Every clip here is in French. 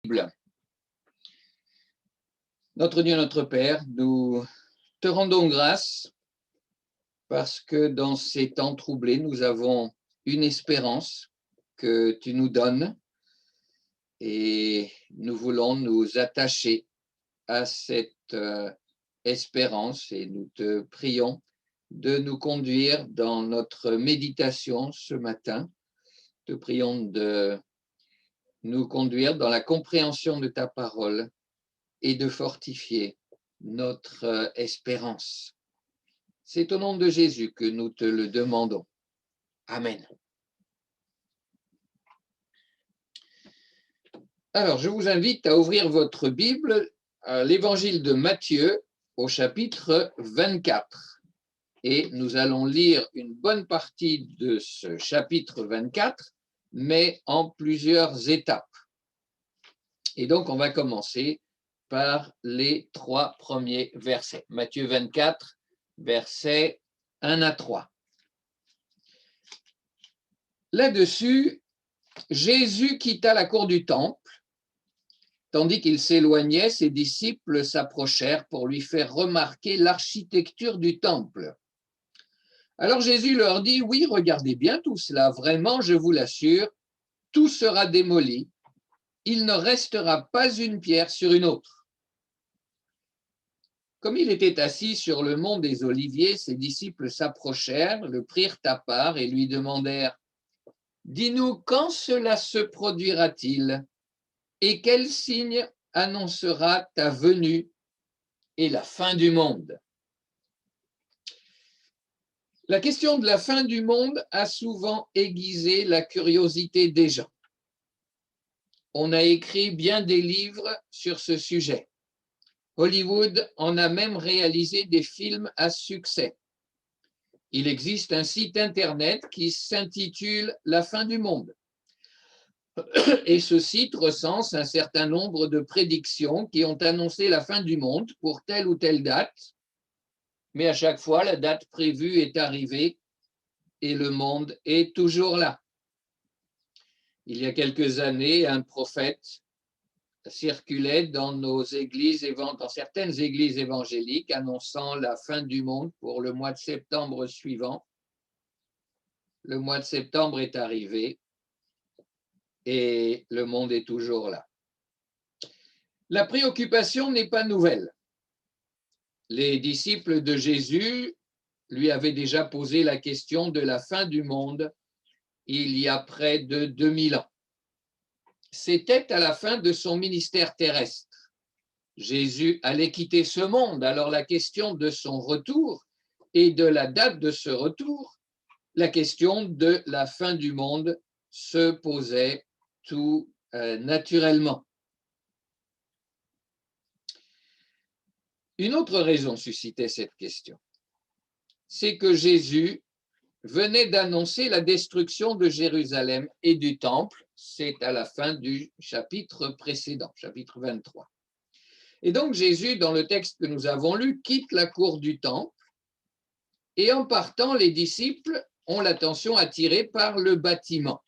Bible. Notre Dieu, notre Père, nous te rendons grâce parce que dans ces temps troublés, nous avons une espérance que tu nous donnes et nous voulons nous attacher à cette espérance et nous te prions de nous conduire dans notre méditation ce matin. Te prions de nous conduire dans la compréhension de ta parole et de fortifier notre espérance. C'est au nom de Jésus que nous te le demandons. Amen. Alors, je vous invite à ouvrir votre Bible à l'Évangile de Matthieu au chapitre 24. Et nous allons lire une bonne partie de ce chapitre 24, mais en plusieurs étapes. Et donc, on va commencer par les 3 premiers versets. Matthieu 24, versets 1 à 3. Là-dessus, Jésus quitta la cour du temple. Tandis qu'il s'éloignait, ses disciples s'approchèrent pour lui faire remarquer l'architecture du temple. Alors Jésus leur dit, « Oui, regardez bien tout cela, vraiment, je vous l'assure, tout sera démoli. Il ne restera pas une pierre sur une autre. » Comme il était assis sur le mont des Oliviers, ses disciples s'approchèrent, le prirent à part et lui demandèrent, « Dis-nous, quand cela se produira-t-il et quel signe annoncera ta venue et la fin du monde ?» La question de la fin du monde a souvent aiguisé la curiosité des gens. On a écrit bien des livres sur ce sujet. Hollywood en a même réalisé des films à succès. Il existe un site internet qui s'intitule « La fin du monde ». Et ce site recense un certain nombre de prédictions qui ont annoncé la fin du monde pour telle ou telle date, mais à chaque fois, la date prévue est arrivée et le monde est toujours là. Il y a quelques années, un prophète circulait dans certaines églises évangéliques annonçant la fin du monde pour le mois de septembre suivant. Le mois de septembre est arrivé et le monde est toujours là. La préoccupation n'est pas nouvelle. Les disciples de Jésus lui avaient déjà posé la question de la fin du monde il y a près de 2000 ans. C'était à la fin de son ministère terrestre. Jésus allait quitter ce monde, alors la question de son retour et de la date de ce retour, la question de la fin du monde se posait tout naturellement. Une autre raison suscitait cette question, c'est que Jésus venait d'annoncer la destruction de Jérusalem et du temple, c'est à la fin du chapitre précédent, chapitre 23. Et donc Jésus, dans le texte que nous avons lu, quitte la cour du temple et en partant, les disciples ont l'attention attirée par le bâtiment.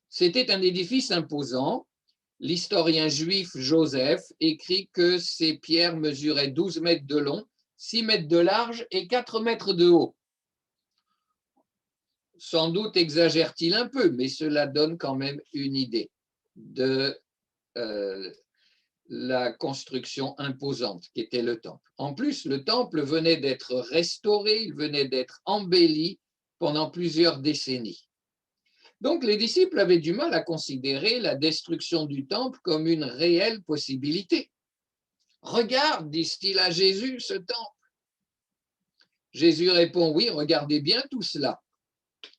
C'était un édifice imposant. L'historien juif Joseph écrit que ces pierres mesuraient 12 mètres de long, 6 mètres de large et 4 mètres de haut. Sans doute exagère-t-il un peu, mais cela donne quand même une idée de la construction imposante qu'était le temple. En plus, le temple venait d'être restauré, il venait d'être embelli pendant plusieurs décennies. Donc, les disciples avaient du mal à considérer la destruction du temple comme une réelle possibilité. « Regarde, disent-ils à Jésus, ce temple. » Jésus répond, « Oui, regardez bien tout cela.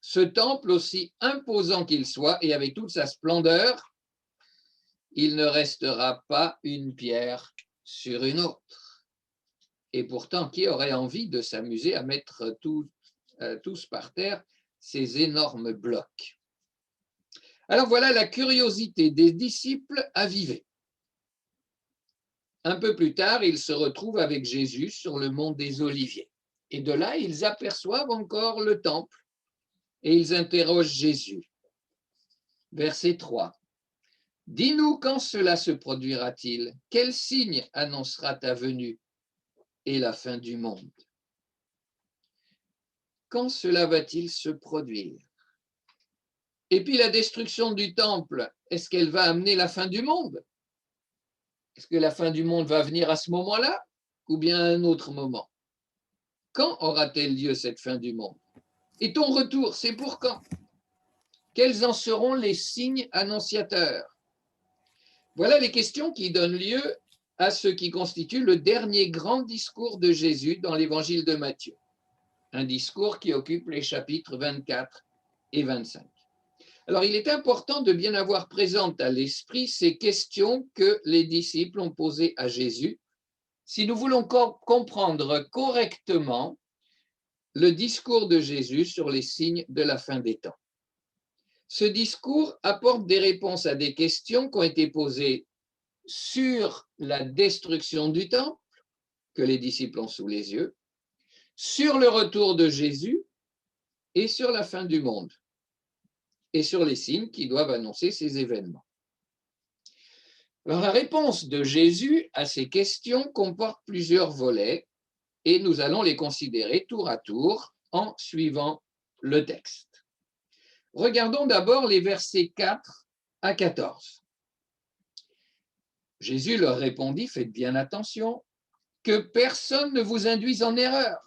Ce temple, aussi imposant qu'il soit et avec toute sa splendeur, il ne restera pas une pierre sur une autre. » Et pourtant, qui aurait envie de s'amuser à mettre tous par terre ces énormes blocs? Alors voilà la curiosité des disciples avivée. Un peu plus tard, ils se retrouvent avec Jésus sur le mont des Oliviers. Et de là, ils aperçoivent encore le temple et ils interrogent Jésus. Verset 3. Dis-nous quand cela se produira-t-il? Quel signe annoncera ta venue et la fin du monde? Quand cela va-t-il se produire? Et puis la destruction du temple, est-ce qu'elle va amener la fin du monde? Est-ce que la fin du monde va venir à ce moment-là ou bien à un autre moment? Quand aura-t-elle lieu cette fin du monde? Et ton retour, c'est pour quand? Quels en seront les signes annonciateurs? Voilà les questions qui donnent lieu à ce qui constitue le dernier grand discours de Jésus dans l'évangile de Matthieu. Un discours qui occupe les chapitres 24 et 25. Alors, il est important de bien avoir présente à l'esprit ces questions que les disciples ont posées à Jésus, si nous voulons comprendre correctement le discours de Jésus sur les signes de la fin des temps. Ce discours apporte des réponses à des questions qui ont été posées sur la destruction du temple, que les disciples ont sous les yeux, sur le retour de Jésus et sur la fin du monde, et sur les signes qui doivent annoncer ces événements. Alors, la réponse de Jésus à ces questions comporte plusieurs volets et nous allons les considérer tour à tour en suivant le texte. Regardons d'abord les versets 4 à 14. Jésus leur répondit, faites bien attention, que personne ne vous induise en erreur,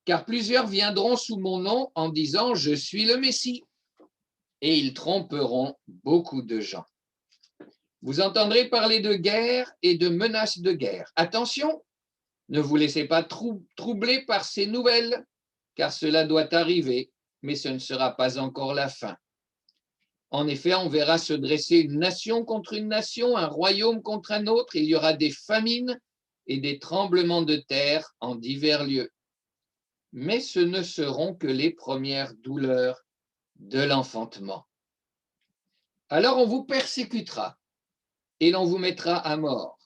car plusieurs viendront sous mon nom en disant, je suis le Messie, et ils tromperont beaucoup de gens. Vous entendrez parler de guerre et de menaces de guerre. Attention, ne vous laissez pas troubler par ces nouvelles, car cela doit arriver, mais ce ne sera pas encore la fin. En effet, on verra se dresser une nation contre une nation, un royaume contre un autre. Il y aura des famines et des tremblements de terre en divers lieux. Mais ce ne seront que les premières douleurs de l'enfantement. Alors on vous persécutera et l'on vous mettra à mort.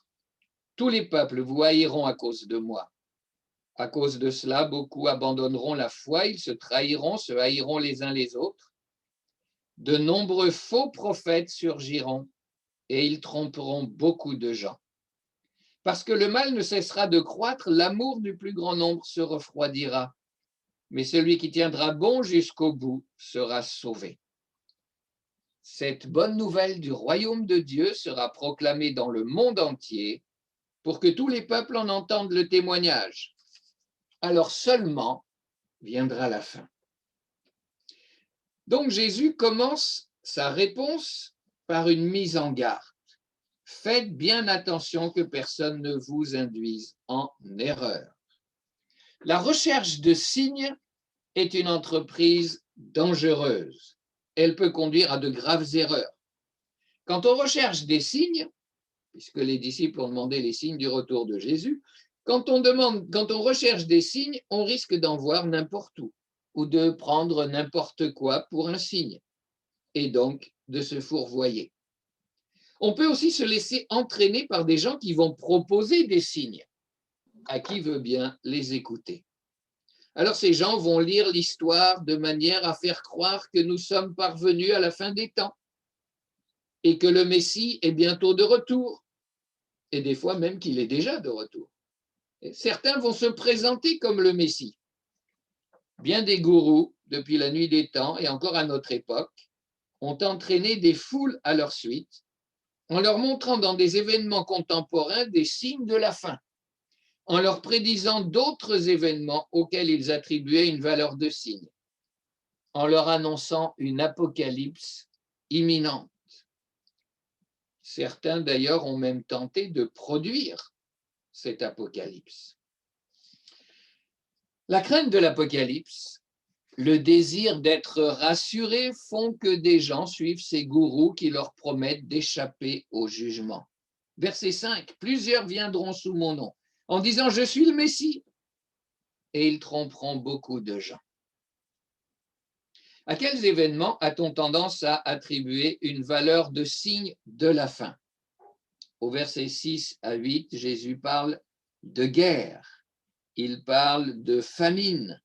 Tous les peuples vous haïront à cause de moi. À cause de cela, beaucoup abandonneront la foi, ils se trahiront, se haïront les uns les autres. De nombreux faux prophètes surgiront et ils tromperont beaucoup de gens. Parce que le mal ne cessera de croître, l'amour du plus grand nombre se refroidira. Mais celui qui tiendra bon jusqu'au bout sera sauvé. Cette bonne nouvelle du royaume de Dieu sera proclamée dans le monde entier pour que tous les peuples en entendent le témoignage. Alors seulement viendra la fin. Donc Jésus commence sa réponse par une mise en garde. Faites bien attention que personne ne vous induise en erreur. La recherche de signes est une entreprise dangereuse. Elle peut conduire à de graves erreurs. Quand on recherche des signes, puisque les disciples ont demandé les signes du retour de Jésus, quand on recherche des signes, on risque d'en voir n'importe où ou de prendre n'importe quoi pour un signe et donc de se fourvoyer. On peut aussi se laisser entraîner par des gens qui vont proposer des signes à qui veut bien les écouter. Alors ces gens vont lire l'histoire de manière à faire croire que nous sommes parvenus à la fin des temps et que le Messie est bientôt de retour, et des fois même qu'il est déjà de retour. Et certains vont se présenter comme le Messie. Bien des gourous, depuis la nuit des temps et encore à notre époque, ont entraîné des foules à leur suite en leur montrant dans des événements contemporains des signes de la fin, en leur prédisant d'autres événements auxquels ils attribuaient une valeur de signe, en leur annonçant une apocalypse imminente. Certains d'ailleurs ont même tenté de produire cette apocalypse. La crainte de l'apocalypse, le désir d'être rassurés font que des gens suivent ces gourous qui leur promettent d'échapper au jugement. Verset 5, plusieurs viendront sous mon nom en disant je suis le Messie et ils tromperont beaucoup de gens. À quels événements a-t-on tendance à attribuer une valeur de signe de la fin? Au verset 6 à 8, Jésus parle de guerre, il parle de famine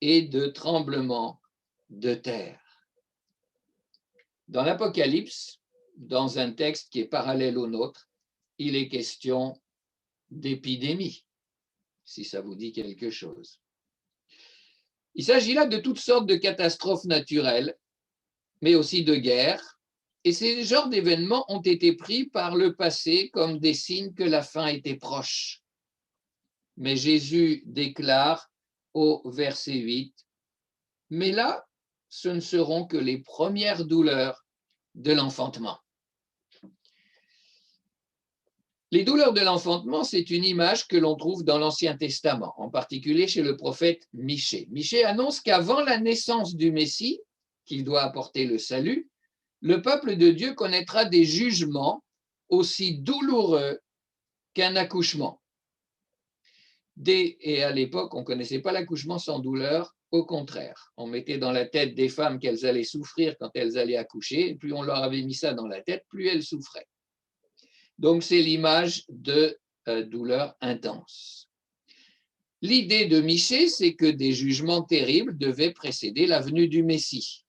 et de tremblement de terre. Dans l'Apocalypse, dans un texte qui est parallèle au nôtre, il est question d'épidémie, si ça vous dit quelque chose. Il s'agit là de toutes sortes de catastrophes naturelles, mais aussi de guerres, et ces genres d'événements ont été pris par le passé comme des signes que la fin était proche. Mais Jésus déclare au verset 8, « Mais là, ce ne seront que les premières douleurs de l'enfantement. » Les douleurs de l'enfantement, c'est une image que l'on trouve dans l'Ancien Testament, en particulier chez le prophète Michée. Michée annonce qu'avant la naissance du Messie, qu'il doit apporter le salut, le peuple de Dieu connaîtra des jugements aussi douloureux qu'un accouchement. Et à l'époque, on ne connaissait pas l'accouchement sans douleur, au contraire. On mettait dans la tête des femmes qu'elles allaient souffrir quand elles allaient accoucher, et plus on leur avait mis ça dans la tête, plus elles souffraient. Donc, c'est l'image de douleur intense. L'idée de Michée, c'est que des jugements terribles devaient précéder la venue du Messie.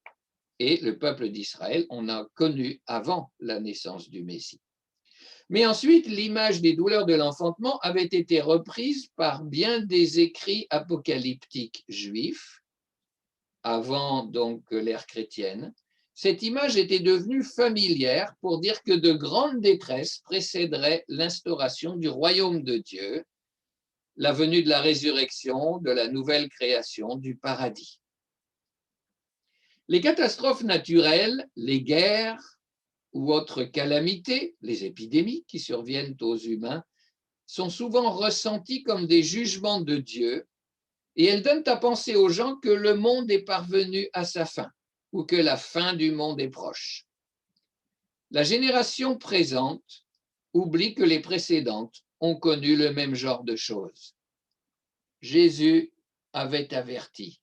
Et le peuple d'Israël, on a connu avant la naissance du Messie. Mais ensuite, l'image des douleurs de l'enfantement avait été reprise par bien des écrits apocalyptiques juifs, avant donc l'ère chrétienne. Cette image était devenue familière pour dire que de grandes détresses précéderaient l'instauration du royaume de Dieu, la venue de la résurrection, de la nouvelle création, du paradis. Les catastrophes naturelles, les guerres ou autres calamités, les épidémies qui surviennent aux humains, sont souvent ressenties comme des jugements de Dieu et elles donnent à penser aux gens que le monde est parvenu à sa fin ou que la fin du monde est proche. La génération présente oublie que les précédentes ont connu le même genre de choses. Jésus avait averti,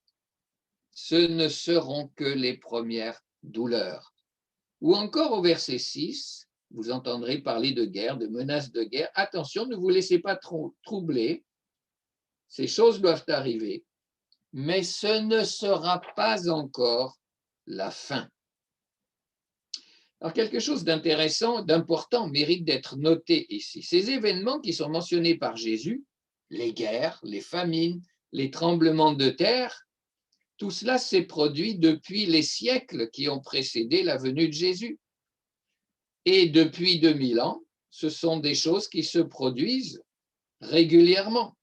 ce ne seront que les premières douleurs. Ou encore au verset 6, vous entendrez parler de guerre, de menaces de guerre. Attention, ne vous laissez pas troubler, ces choses doivent arriver, mais ce ne sera pas encore la fin. Alors, quelque chose d'intéressant, d'important mérite d'être noté ici. Ces événements qui sont mentionnés par Jésus, les guerres, les famines, les tremblements de terre, tout cela s'est produit depuis les siècles qui ont précédé la venue de Jésus. Et depuis 2000 ans, ce sont des choses qui se produisent régulièrement.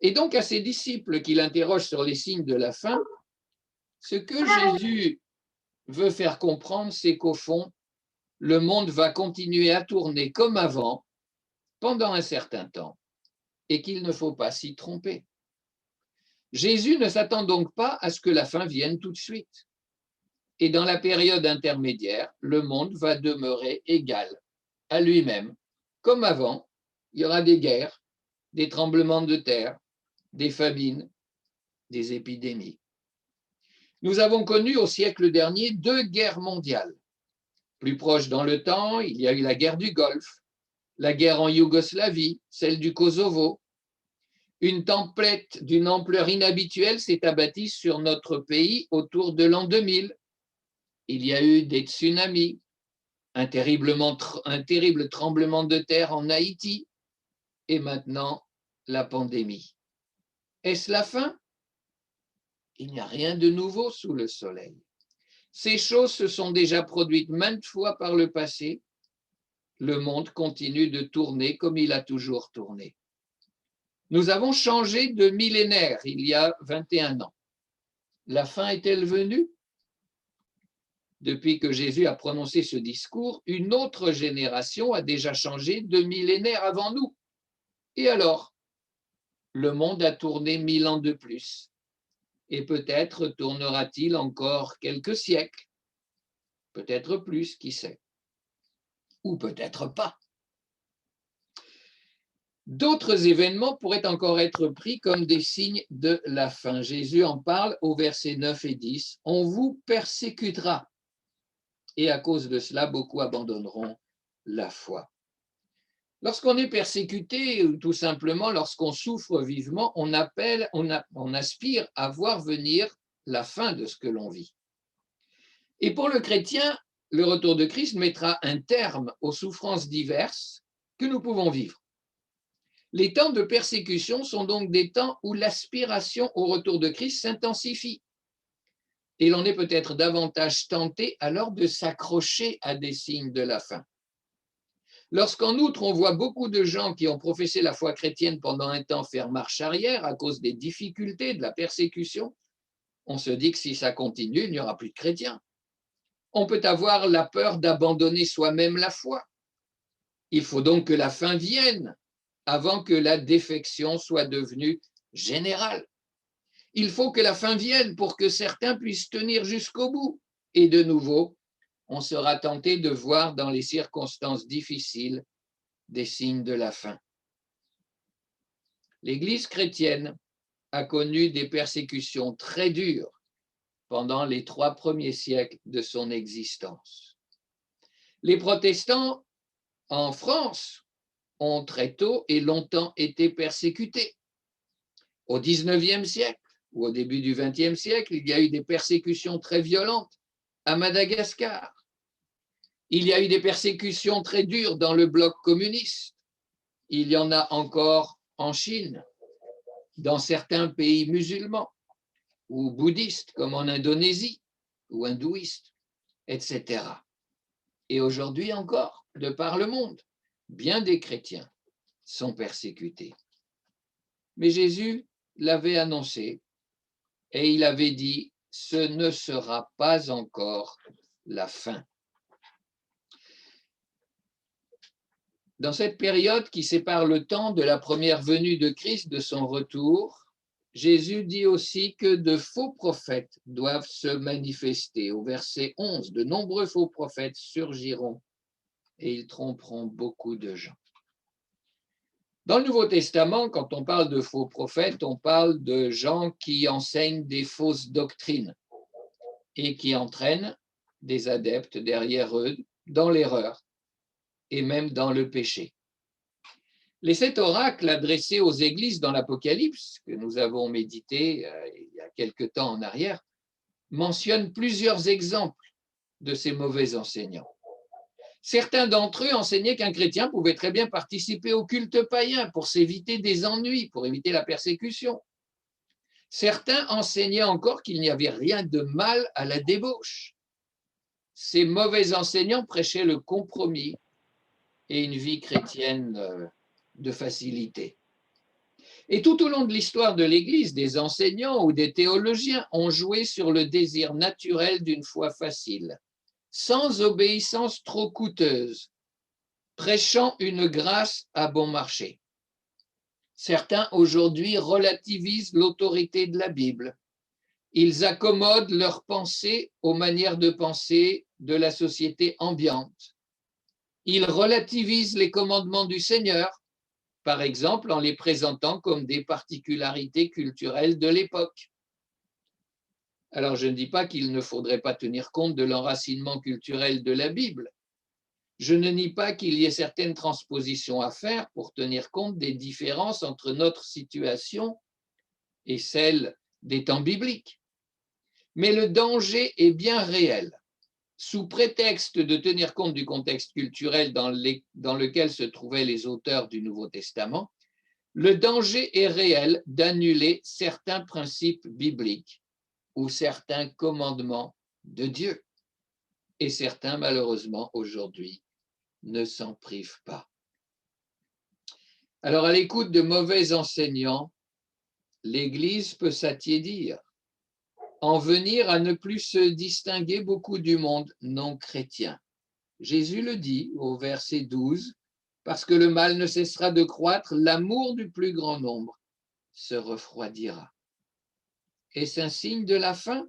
Et donc, à ses disciples qui l'interrogent sur les signes de la fin, ce que Jésus veut faire comprendre, c'est qu'au fond, le monde va continuer à tourner comme avant pendant un certain temps et qu'il ne faut pas s'y tromper. Jésus ne s'attend donc pas à ce que la fin vienne tout de suite. Et dans la période intermédiaire, le monde va demeurer égal à lui-même. Comme avant, il y aura des guerres, des tremblements de terre, des famines, des épidémies. Nous avons connu au siècle dernier 2 guerres mondiales. Plus proche dans le temps, il y a eu la guerre du Golfe, la guerre en Yougoslavie, celle du Kosovo. Une tempête d'une ampleur inhabituelle s'est abattue sur notre pays autour de l'an 2000. Il y a eu des tsunamis, un terrible tremblement de terre en Haïti et maintenant la pandémie. Est-ce la fin? Il n'y a rien de nouveau sous le soleil. Ces choses se sont déjà produites maintes fois par le passé. Le monde continue de tourner comme il a toujours tourné. Nous avons changé de millénaire il y a 21 ans. La fin est-elle venue? Depuis que Jésus a prononcé ce discours, une autre génération a déjà changé de millénaire avant nous. Et alors, le monde a tourné 1000 ans de plus. Et peut-être tournera-t-il encore quelques siècles. Peut-être plus, qui sait. Ou peut-être pas. D'autres événements pourraient encore être pris comme des signes de la fin. Jésus en parle au verset 9 et 10. On vous persécutera. Et à cause de cela, beaucoup abandonneront la foi. Lorsqu'on est persécuté, ou tout simplement lorsqu'on souffre vivement, on aspire à voir venir la fin de ce que l'on vit. Et pour le chrétien, le retour de Christ mettra un terme aux souffrances diverses que nous pouvons vivre. Les temps de persécution sont donc des temps où l'aspiration au retour de Christ s'intensifie. Et l'on est peut-être davantage tenté alors de s'accrocher à des signes de la fin. Lorsqu'en outre, on voit beaucoup de gens qui ont professé la foi chrétienne pendant un temps faire marche arrière à cause des difficultés, de la persécution, on se dit que si ça continue, il n'y aura plus de chrétiens. On peut avoir la peur d'abandonner soi-même la foi. Il faut donc que la fin vienne avant que la défection soit devenue générale. Il faut que la fin vienne pour que certains puissent tenir jusqu'au bout. Et de nouveau, on sera tenté de voir dans les circonstances difficiles des signes de la fin. L'Église chrétienne a connu des persécutions très dures pendant les 3 premiers siècles de son existence. Les protestants en France ont très tôt et longtemps été persécutés. Au XIXe siècle ou au début du XXe siècle, il y a eu des persécutions très violentes à Madagascar. Il y a eu des persécutions très dures dans le bloc communiste. Il y en a encore en Chine, dans certains pays musulmans ou bouddhistes, comme en Indonésie, ou hindouistes, etc. Et aujourd'hui encore, de par le monde, bien des chrétiens sont persécutés. Mais Jésus l'avait annoncé et il avait dit, ce ne sera pas encore la fin. Dans cette période qui sépare le temps de la première venue de Christ de son retour, Jésus dit aussi que de faux prophètes doivent se manifester. Au verset 11, de nombreux faux prophètes surgiront et ils tromperont beaucoup de gens. Dans le Nouveau Testament, quand on parle de faux prophètes, on parle de gens qui enseignent des fausses doctrines et qui entraînent des adeptes derrière eux dans l'erreur et même dans le péché. Les 7 oracles adressés aux églises dans l'Apocalypse, que nous avons médité il y a quelque temps en arrière, mentionnent plusieurs exemples de ces mauvais enseignants. Certains d'entre eux enseignaient qu'un chrétien pouvait très bien participer au culte païen pour s'éviter des ennuis, pour éviter la persécution. Certains enseignaient encore qu'il n'y avait rien de mal à la débauche. Ces mauvais enseignants prêchaient le compromis et une vie chrétienne de facilité. Et tout au long de l'histoire de l'Église, des enseignants ou des théologiens ont joué sur le désir naturel d'une foi facile, sans obéissance trop coûteuse, prêchant une grâce à bon marché. Certains aujourd'hui relativisent l'autorité de la Bible. Ils accommodent leurs pensées aux manières de penser de la société ambiante. Ils relativisent les commandements du Seigneur, par exemple en les présentant comme des particularités culturelles de l'époque. Alors je ne dis pas qu'il ne faudrait pas tenir compte de l'enracinement culturel de la Bible. Je ne nie pas qu'il y ait certaines transpositions à faire pour tenir compte des différences entre notre situation et celle des temps bibliques. Mais le danger est bien réel. Sous prétexte de tenir compte du contexte culturel dans lequel se trouvaient les auteurs du Nouveau Testament, le danger est réel d'annuler certains principes bibliques ou certains commandements de Dieu. Et certains, malheureusement, aujourd'hui, ne s'en privent pas. Alors, à l'écoute de mauvais enseignants, l'Église peut s'attiédir, en venir à ne plus se distinguer beaucoup du monde non chrétien. Jésus le dit au verset 12, parce que le mal ne cessera de croître, l'amour du plus grand nombre se refroidira. Est-ce un signe de la fin?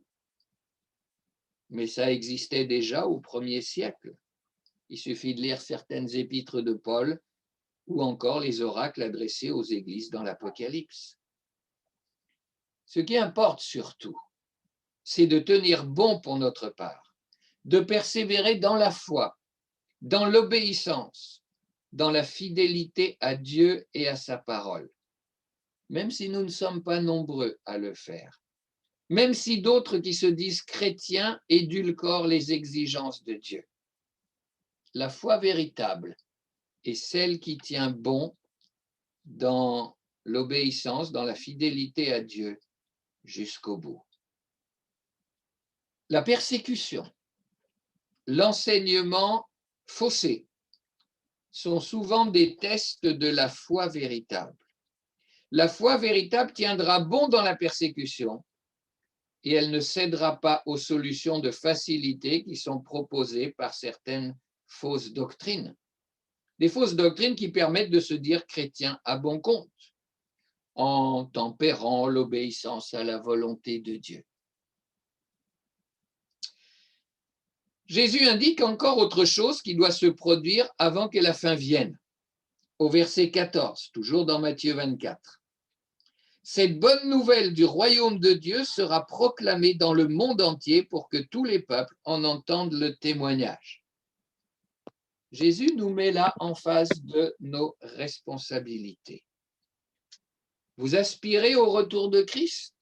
Mais ça existait déjà au 1er siècle. Il suffit de lire certaines épîtres de Paul ou encore les oracles adressés aux églises dans l'Apocalypse. Ce qui importe surtout, c'est de tenir bon pour notre part, de persévérer dans la foi, dans l'obéissance, dans la fidélité à Dieu et à sa parole, même si nous ne sommes pas nombreux à le faire. même si d'autres qui se disent chrétiens édulcorent les exigences de Dieu. La foi véritable est celle qui tient bon dans l'obéissance, dans la fidélité à Dieu jusqu'au bout. La persécution, l'enseignement faussé sont souvent des tests de la foi véritable. La foi véritable tiendra bon dans la persécution et elle ne cédera pas aux solutions de facilité qui sont proposées par certaines fausses doctrines. Des fausses doctrines qui permettent de se dire chrétien à bon compte, en tempérant l'obéissance à la volonté de Dieu. Jésus indique encore autre chose qui doit se produire avant que la fin vienne. Au verset 14, toujours dans Matthieu 24. Cette bonne nouvelle du royaume de Dieu sera proclamée dans le monde entier pour que tous les peuples en entendent le témoignage. Jésus nous met là en face de nos responsabilités. Vous aspirez au retour de Christ?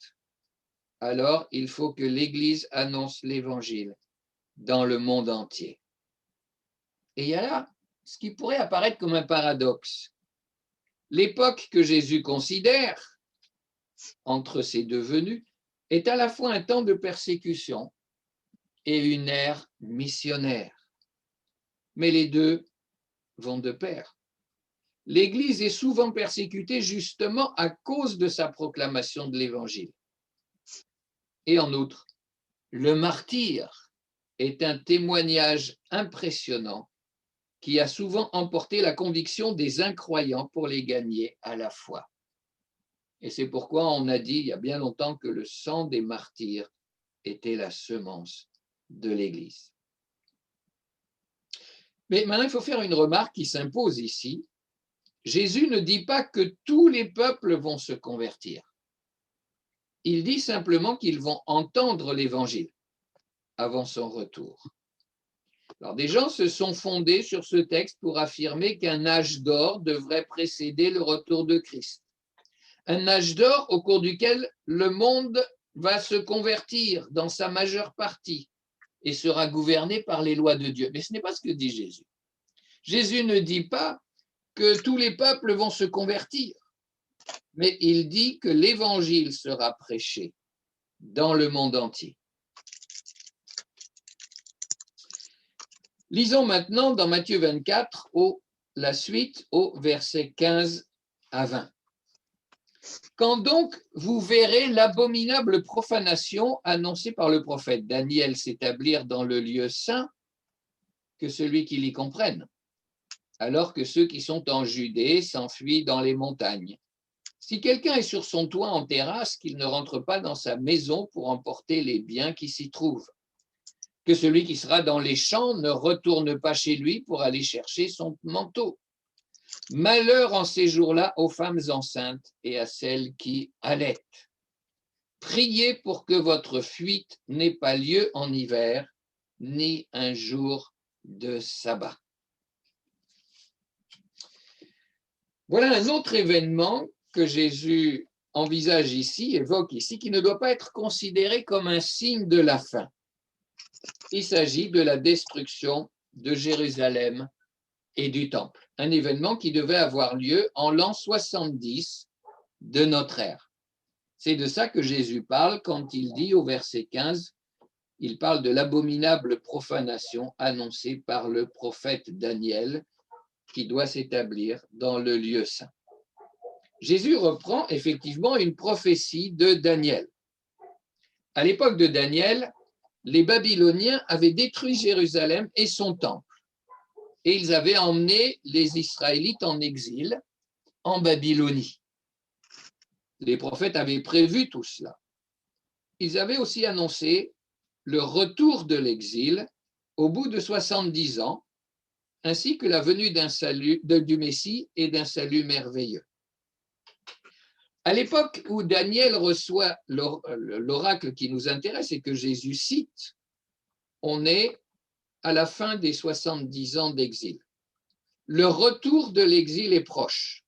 Alors, il faut que l'Église annonce l'Évangile dans le monde entier. Et il y a là ce qui pourrait apparaître comme un paradoxe. L'époque que Jésus considère entre ces deux venues est à la fois un temps de persécution et une ère missionnaire. Mais les deux vont de pair. L'Église est souvent persécutée justement à cause de sa proclamation de l'Évangile. Et en outre, le martyre est un témoignage impressionnant qui a souvent emporté la conviction des incroyants pour les gagner à la foi. Et c'est pourquoi on a dit il y a bien longtemps que le sang des martyrs était la semence de l'Église. Mais maintenant, il faut faire une remarque qui s'impose ici. Jésus ne dit pas que tous les peuples vont se convertir. Il dit simplement qu'ils vont entendre l'Évangile avant son retour. Alors, des gens se sont fondés sur ce texte pour affirmer qu'un âge d'or devrait précéder le retour de Christ. Un âge d'or au cours duquel le monde va se convertir dans sa majeure partie et sera gouverné par les lois de Dieu. Mais ce n'est pas ce que dit Jésus. Jésus ne dit pas que tous les peuples vont se convertir, mais il dit que l'Évangile sera prêché dans le monde entier. Lisons maintenant dans Matthieu 24 la suite au verset 15 à 20. Quand donc vous verrez l'abominable profanation annoncée par le prophète Daniel s'établir dans le lieu saint, que celui qui l'y comprenne, alors que ceux qui sont en Judée s'enfuient dans les montagnes. Si quelqu'un est sur son toit en terrasse, qu'il ne rentre pas dans sa maison pour emporter les biens qui s'y trouvent. Que celui qui sera dans les champs ne retourne pas chez lui pour aller chercher son manteau. Malheur en ces jours-là aux femmes enceintes et à celles qui allaitent. Priez pour que votre fuite n'ait pas lieu en hiver, ni un jour de sabbat. Voilà un autre événement que Jésus envisage ici, évoque ici, qui ne doit pas être considéré comme un signe de la fin. Il s'agit de la destruction de Jérusalem et du temple, un événement qui devait avoir lieu en l'an 70 de notre ère. C'est de ça que Jésus parle quand il dit au verset 15, il parle de l'abominable profanation annoncée par le prophète Daniel qui doit s'établir dans le lieu saint. Jésus reprend effectivement une prophétie de Daniel. À l'époque de Daniel, les Babyloniens avaient détruit Jérusalem et son temple. Et ils avaient emmené les Israélites en exil en Babylonie. Les prophètes avaient prévu tout cela. Ils avaient aussi annoncé le retour de l'exil au bout de 70 ans, ainsi que la venue du Messie et d'un salut merveilleux. À l'époque où Daniel reçoit l'oracle qui nous intéresse et que Jésus cite, on est à la fin des 70 ans d'exil. Le retour de l'exil est proche.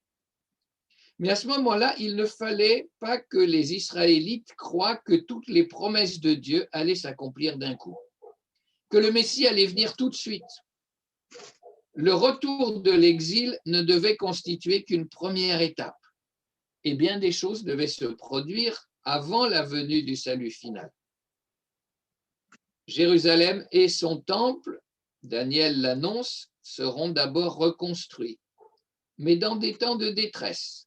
Mais à ce moment-là, il ne fallait pas que les Israélites croient que toutes les promesses de Dieu allaient s'accomplir d'un coup, que le Messie allait venir tout de suite. Le retour de l'exil ne devait constituer qu'une première étape, et bien des choses devaient se produire avant la venue du salut final. Jérusalem et son temple, Daniel l'annonce, seront d'abord reconstruits, mais dans des temps de détresse.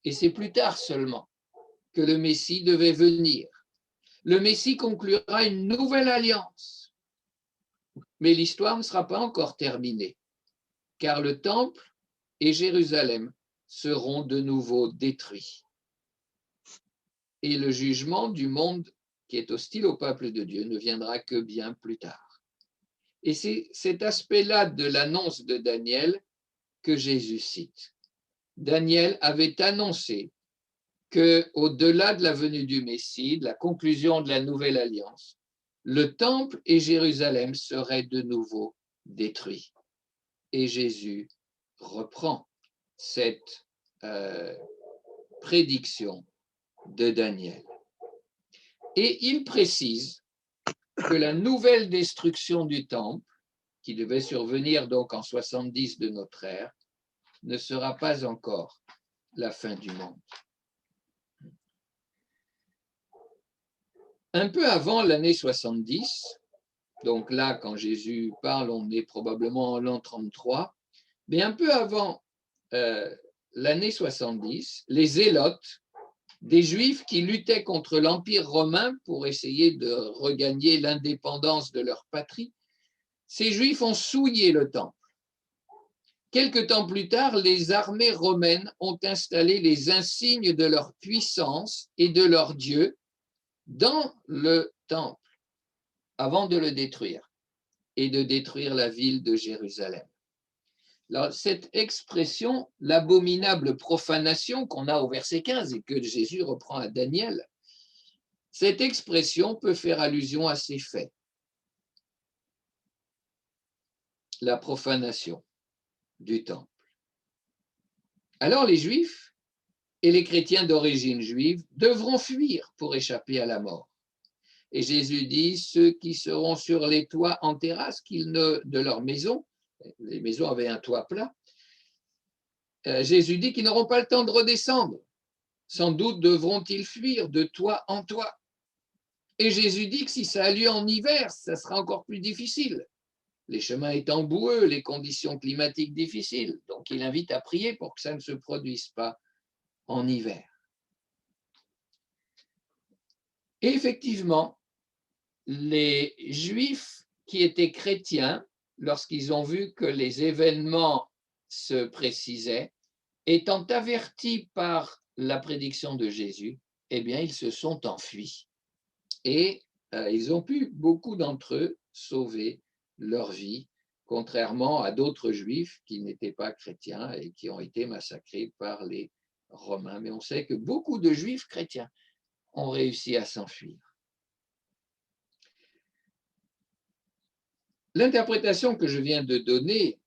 Et c'est plus tard seulement que le Messie devait venir. Le Messie conclura une nouvelle alliance. Mais l'histoire ne sera pas encore terminée, car le temple et Jérusalem seront de nouveau détruits. Et le jugement du monde qui est hostile au peuple de Dieu ne viendra que bien plus tard. Et c'est cet aspect-là de l'annonce de Daniel que Jésus cite. Daniel avait annoncé qu'au-delà de la venue du Messie, de la conclusion de la nouvelle alliance, le temple et Jérusalem seraient de nouveau détruits. Et Jésus reprend cette prédiction de Daniel. Et il précise que la nouvelle destruction du temple, qui devait survenir donc en 70 de notre ère, ne sera pas encore la fin du monde. Un peu avant l'année 70, donc là, quand Jésus parle, on est probablement en l'an 33, mais un peu avant l'année 70, les zélotes, des Juifs qui luttaient contre l'Empire romain pour essayer de regagner l'indépendance de leur patrie, ces Juifs ont souillé le temple. Quelque temps plus tard, les armées romaines ont installé les insignes de leur puissance et de leur Dieu dans le temple avant de le détruire et de détruire la ville de Jérusalem. Alors, cette expression, l'abominable profanation qu'on a au verset 15 et que Jésus reprend à Daniel, cette expression peut faire allusion à ces faits. La profanation du temple. Alors les Juifs et les chrétiens d'origine juive devront fuir pour échapper à la mort. Et Jésus dit, ceux qui seront sur les toits en terrasse de leur maison, les maisons avaient un toit plat, Jésus dit qu'ils n'auront pas le temps de redescendre. Sans doute devront-ils fuir de toit en toit. Et Jésus dit que si ça a lieu en hiver, ça sera encore plus difficile. Les chemins étant boueux, les conditions climatiques difficiles. Donc il invite à prier pour que ça ne se produise pas en hiver. Et effectivement, les Juifs qui étaient chrétiens, lorsqu'ils ont vu que les événements se précisaient, étant avertis par la prédiction de Jésus, eh bien, ils se sont enfuis. Et ils ont pu, beaucoup d'entre eux, sauver leur vie, contrairement à d'autres Juifs qui n'étaient pas chrétiens et qui ont été massacrés par les Romains. Mais on sait que beaucoup de Juifs chrétiens ont réussi à s'enfuir. L'interprétation que je viens de donner,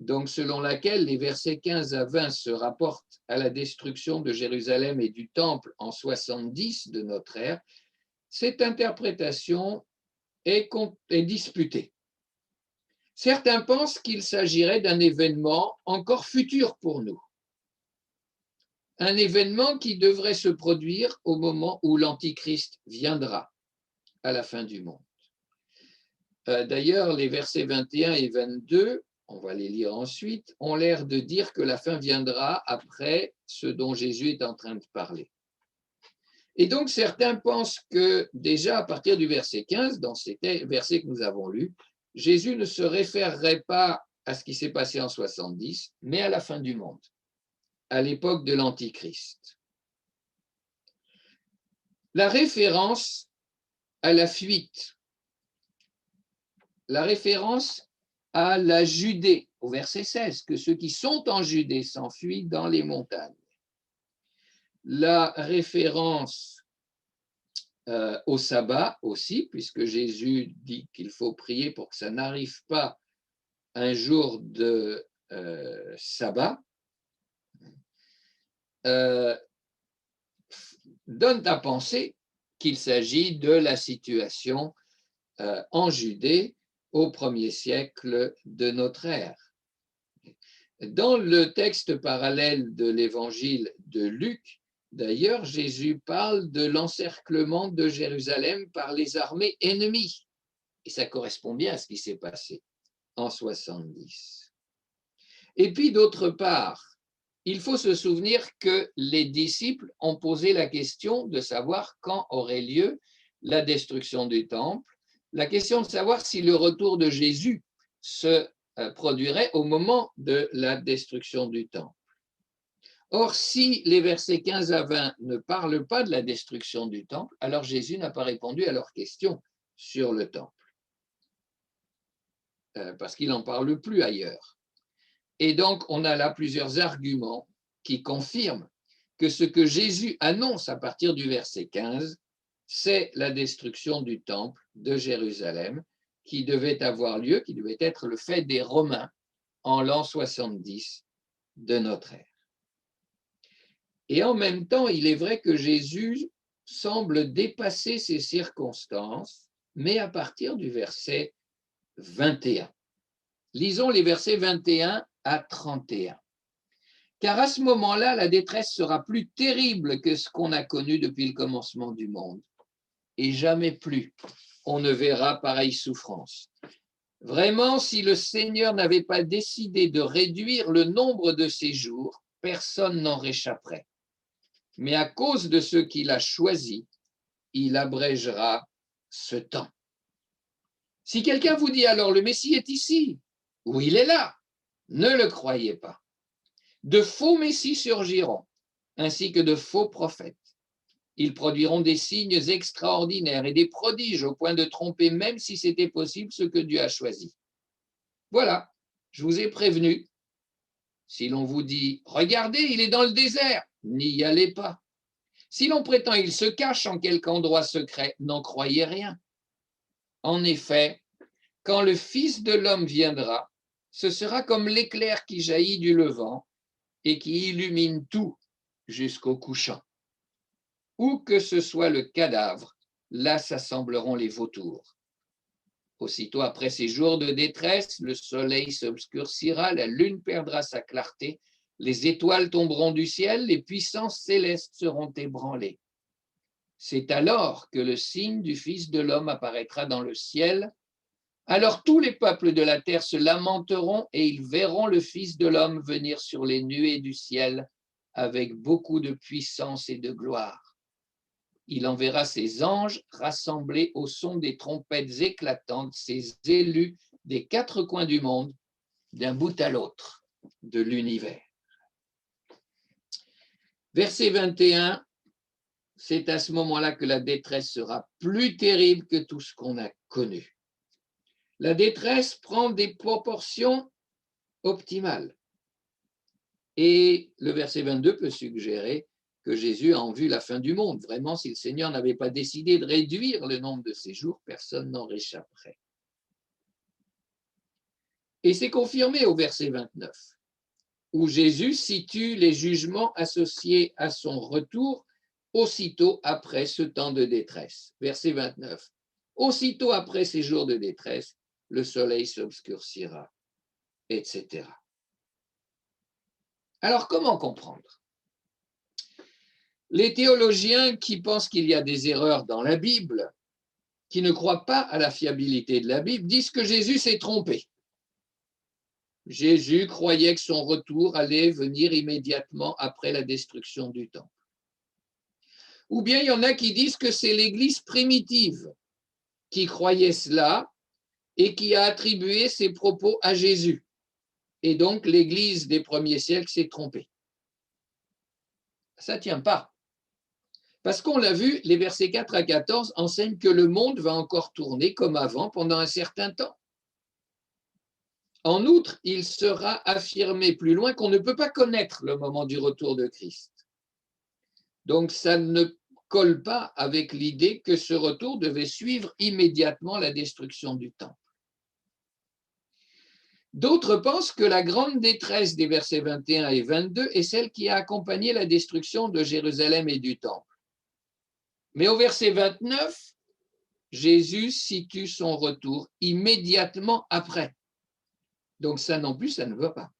donc selon laquelle les versets 15 à 20 se rapportent à la destruction de Jérusalem et du Temple en 70 de notre ère, cette interprétation est disputée. Certains pensent qu'il s'agirait d'un événement encore futur pour nous, un événement qui devrait se produire au moment où l'Antichrist viendra à la fin du monde. D'ailleurs, les versets 21 et 22, on va les lire ensuite, ont l'air de dire que la fin viendra après ce dont Jésus est en train de parler. Et donc, certains pensent que déjà à partir du verset 15, dans ces versets que nous avons lus, Jésus ne se référerait pas à ce qui s'est passé en 70, mais à la fin du monde, à l'époque de l'Antichrist. La référence à la fuite, la référence à la Judée, au verset 16, que ceux qui sont en Judée s'enfuient dans les montagnes. La référence au sabbat aussi, puisque Jésus dit qu'il faut prier pour que ça n'arrive pas un jour de sabbat. euh, donnent à penser qu'il s'agit de la situation en Judée au 1er siècle de notre ère. Dans le texte parallèle de l'évangile de Luc, d'ailleurs, Jésus parle de l'encerclement de Jérusalem par les armées ennemies. Et ça correspond bien à ce qui s'est passé en 70. Et puis, d'autre part, il faut se souvenir que les disciples ont posé la question de savoir quand aurait lieu la destruction du temple, la question de savoir si le retour de Jésus se produirait au moment de la destruction du temple. Or, si les versets 15 à 20 ne parlent pas de la destruction du temple, alors Jésus n'a pas répondu à leurs questions sur le temple, parce qu'il n'en parle plus ailleurs. Et donc, on a là plusieurs arguments qui confirment que ce que Jésus annonce à partir du verset 15, c'est la destruction du temple de Jérusalem qui devait avoir lieu, qui devait être le fait des Romains en l'an 70 de notre ère. Et en même temps, il est vrai que Jésus semble dépasser ces circonstances, mais à partir du verset 21. Lisons les versets 21 à 31. Car à ce moment-là, la détresse sera plus terrible que ce qu'on a connu depuis le commencement du monde. Et jamais plus on ne verra pareille souffrance. Vraiment, si le Seigneur n'avait pas décidé de réduire le nombre de ses jours, personne n'en réchapperait. Mais à cause de ceux qu'il a choisis, il abrégera ce temps. Si quelqu'un vous dit alors le Messie est ici, ou il est là, ne le croyez pas. De faux messies surgiront, ainsi que de faux prophètes. Ils produiront des signes extraordinaires et des prodiges au point de tromper, même si c'était possible, ce que Dieu a choisi. Voilà, je vous ai prévenu. Si l'on vous dit, regardez, il est dans le désert, n'y allez pas. Si l'on prétend, il se cache en quelque endroit secret, n'en croyez rien. En effet, quand le Fils de l'homme viendra, ce sera comme l'éclair qui jaillit du levant et qui illumine tout jusqu'au couchant. Où que ce soit le cadavre, là s'assembleront les vautours. Aussitôt après ces jours de détresse, le soleil s'obscurcira, la lune perdra sa clarté, les étoiles tomberont du ciel, les puissances célestes seront ébranlées. C'est alors que le signe du Fils de l'homme apparaîtra dans le ciel. Alors tous les peuples de la terre se lamenteront et ils verront le Fils de l'homme venir sur les nuées du ciel avec beaucoup de puissance et de gloire. Il enverra ses anges rassemblés au son des trompettes éclatantes, ses élus des quatre coins du monde, d'un bout à l'autre de l'univers. Verset 21, c'est à ce moment-là que la détresse sera plus terrible que tout ce qu'on a connu. La détresse prend des proportions optimales. Et le verset 22 peut suggérer que Jésus a en vue la fin du monde. Vraiment, si le Seigneur n'avait pas décidé de réduire le nombre de ses jours, personne n'en réchapperait. Et c'est confirmé au verset 29, où Jésus situe les jugements associés à son retour aussitôt après ce temps de détresse. Verset 29. Aussitôt après ces jours de détresse, le soleil s'obscurcira, etc. Alors, comment comprendre ? Les théologiens qui pensent qu'il y a des erreurs dans la Bible, qui ne croient pas à la fiabilité de la Bible, disent que Jésus s'est trompé. Jésus croyait que son retour allait venir immédiatement après la destruction du temple. Ou bien il y en a qui disent que c'est l'Église primitive qui croyait cela et qui a attribué ses propos à Jésus. Et donc l'Église des premiers siècles s'est trompée. Ça ne tient pas. Parce qu'on l'a vu, les versets 4 à 14 enseignent que le monde va encore tourner comme avant pendant un certain temps. En outre, il sera affirmé plus loin qu'on ne peut pas connaître le moment du retour de Christ. Donc, ça ne colle pas avec l'idée que ce retour devait suivre immédiatement la destruction du temple. D'autres pensent que la grande détresse des versets 21 et 22 est celle qui a accompagné la destruction de Jérusalem et du temple. Mais au verset 29, Jésus situe son retour immédiatement après. Donc ça non plus, ça ne va pas.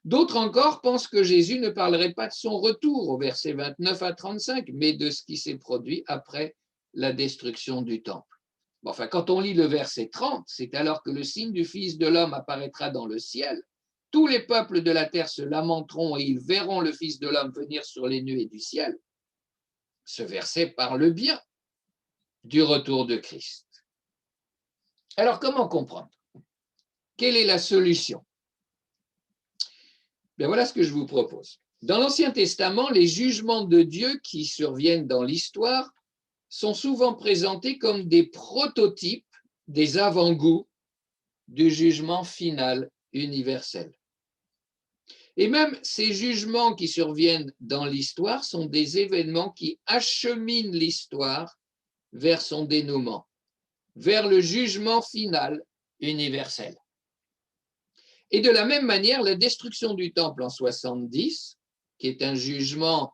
D'autres encore pensent que Jésus ne parlerait pas de son retour au verset 29 à 35, mais de ce qui s'est produit après la destruction du temple. Enfin, quand on lit le verset 30, c'est alors que le signe du Fils de l'homme apparaîtra dans le ciel. Tous les peuples de la terre se lamenteront et ils verront le Fils de l'homme venir sur les nuées du ciel. Ce verset parle bien du retour de Christ. Alors, comment comprendre? Quelle est la solution? Bien, voilà ce que je vous propose. Dans l'Ancien Testament, les jugements de Dieu qui surviennent dans l'histoire sont souvent présentés comme des prototypes, des avant-goûts du jugement final universel. Et même ces jugements qui surviennent dans l'histoire sont des événements qui acheminent l'histoire vers son dénouement, vers le jugement final universel. Et de la même manière, la destruction du temple en 70, qui est un jugement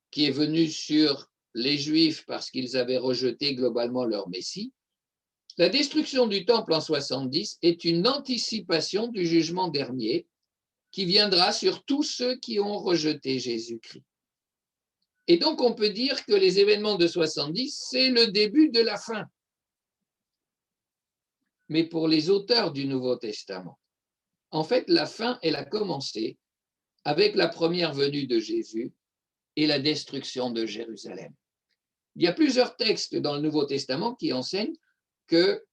qui est venu sur les Juifs parce qu'ils avaient rejeté globalement leur Messie, la destruction du temple en 70 est une anticipation du jugement dernier qui viendra sur tous ceux qui ont rejeté Jésus-Christ. Et donc, on peut dire que les événements de 70, c'est le début de la fin. Mais pour les auteurs du Nouveau Testament, en fait, la fin, elle a commencé avec la première venue de Jésus et la destruction de Jérusalem. Il y a plusieurs textes dans le Nouveau Testament qui enseignent que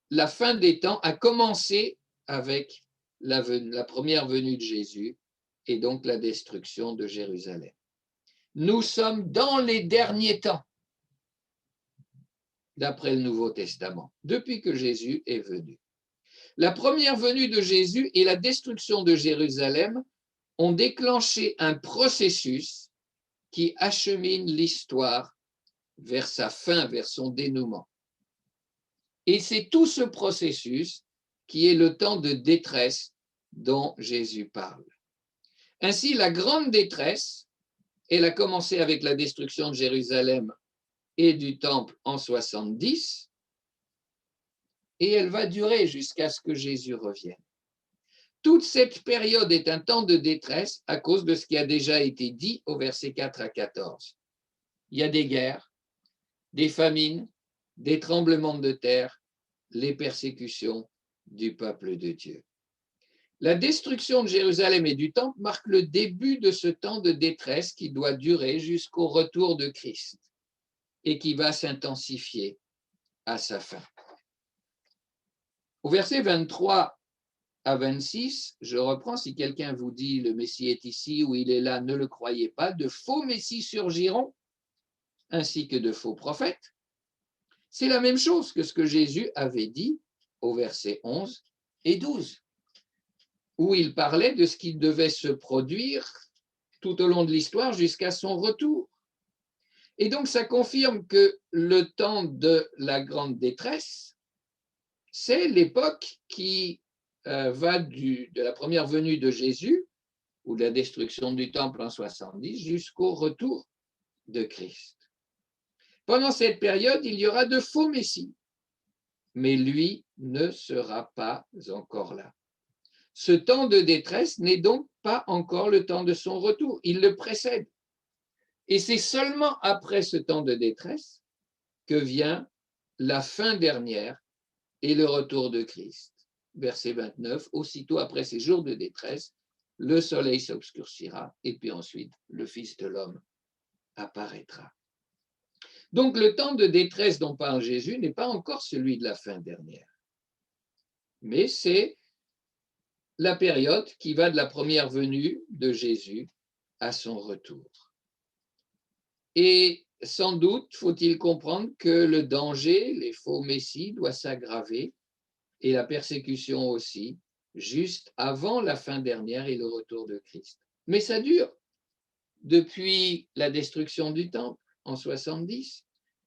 la fin des temps a commencé avec la première venue de Jésus et donc la destruction de Jérusalem. Nous sommes dans les derniers temps, d'après le Nouveau Testament, depuis que Jésus est venu. La première venue de Jésus et la destruction de Jérusalem ont déclenché un processus qui achemine l'histoire vers sa fin, vers son dénouement. Et c'est tout ce processus qui est le temps de détresse dont Jésus parle. Ainsi, la grande détresse, elle a commencé avec la destruction de Jérusalem et du temple en 70, et elle va durer jusqu'à ce que Jésus revienne. Toute cette période est un temps de détresse à cause de ce qui a déjà été dit au verset 4 à 14. Il y a des guerres, des famines, des tremblements de terre, les persécutions du peuple de Dieu. La destruction de Jérusalem et du temple marque le début de ce temps de détresse qui doit durer jusqu'au retour de Christ et qui va s'intensifier à sa fin. Au verset 23 à 26, je reprends, si quelqu'un vous dit le Messie est ici ou il est là, ne le croyez pas, de faux Messies surgiront, ainsi que de faux prophètes. C'est la même chose que ce que Jésus avait dit au verset 11 et 12, où il parlait de ce qui devait se produire tout au long de l'histoire jusqu'à son retour. Et donc, ça confirme que le temps de la grande détresse, c'est l'époque qui va de la première venue de Jésus, ou de la destruction du temple en 70, jusqu'au retour de Christ. Pendant cette période, il y aura de faux messies, mais lui ne sera pas encore là. Ce temps de détresse n'est donc pas encore le temps de son retour, il le précède. Et c'est seulement après ce temps de détresse que vient la fin dernière et le retour de Christ. Verset 29, aussitôt après ces jours de détresse, le soleil s'obscurcira et puis ensuite le Fils de l'homme apparaîtra. Donc le temps de détresse dont parle Jésus n'est pas encore celui de la fin dernière, mais c'est la période qui va de la première venue de Jésus à son retour. Et sans doute faut-il comprendre que le danger, les faux messies, doit s'aggraver et la persécution aussi, juste avant la fin dernière et le retour de Christ. Mais ça dure depuis la destruction du temple en 70.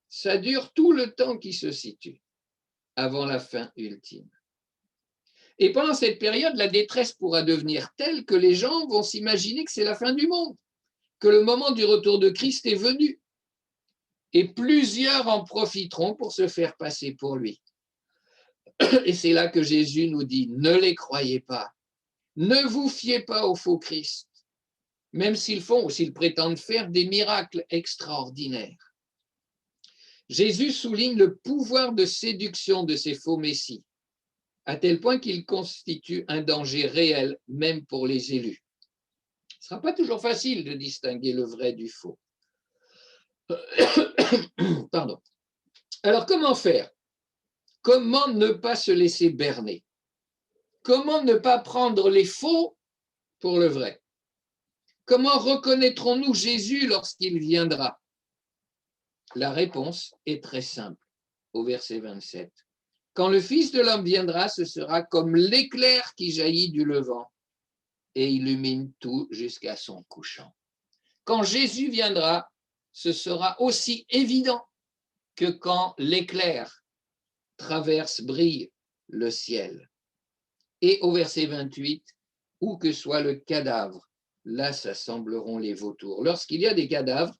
Ça dure tout le temps qui se situe avant la fin ultime. Et pendant cette période, la détresse pourra devenir telle que les gens vont s'imaginer que c'est la fin du monde, que le moment du retour de Christ est venu. Et plusieurs en profiteront pour se faire passer pour lui. Et c'est là que Jésus nous dit, ne les croyez pas, ne vous fiez pas au faux Christ, même s'ils font ou s'ils prétendent faire des miracles extraordinaires. Jésus souligne le pouvoir de séduction de ces faux messies, à tel point qu'ils constituent un danger réel, même pour les élus. Ce ne sera pas toujours facile de distinguer le vrai du faux. Pardon. Alors, comment faire? Comment ne pas se laisser berner? Comment ne pas prendre les faux pour le vrai? Comment reconnaîtrons-nous Jésus lorsqu'il viendra? La réponse est très simple, au verset 27. Quand le Fils de l'homme viendra, ce sera comme l'éclair qui jaillit du levant et illumine tout jusqu'à son couchant. Quand Jésus viendra, ce sera aussi évident que quand l'éclair traverse, brille le ciel. Et au verset 28, où que soit le cadavre, là s'assembleront les vautours. Lorsqu'il y a des cadavres,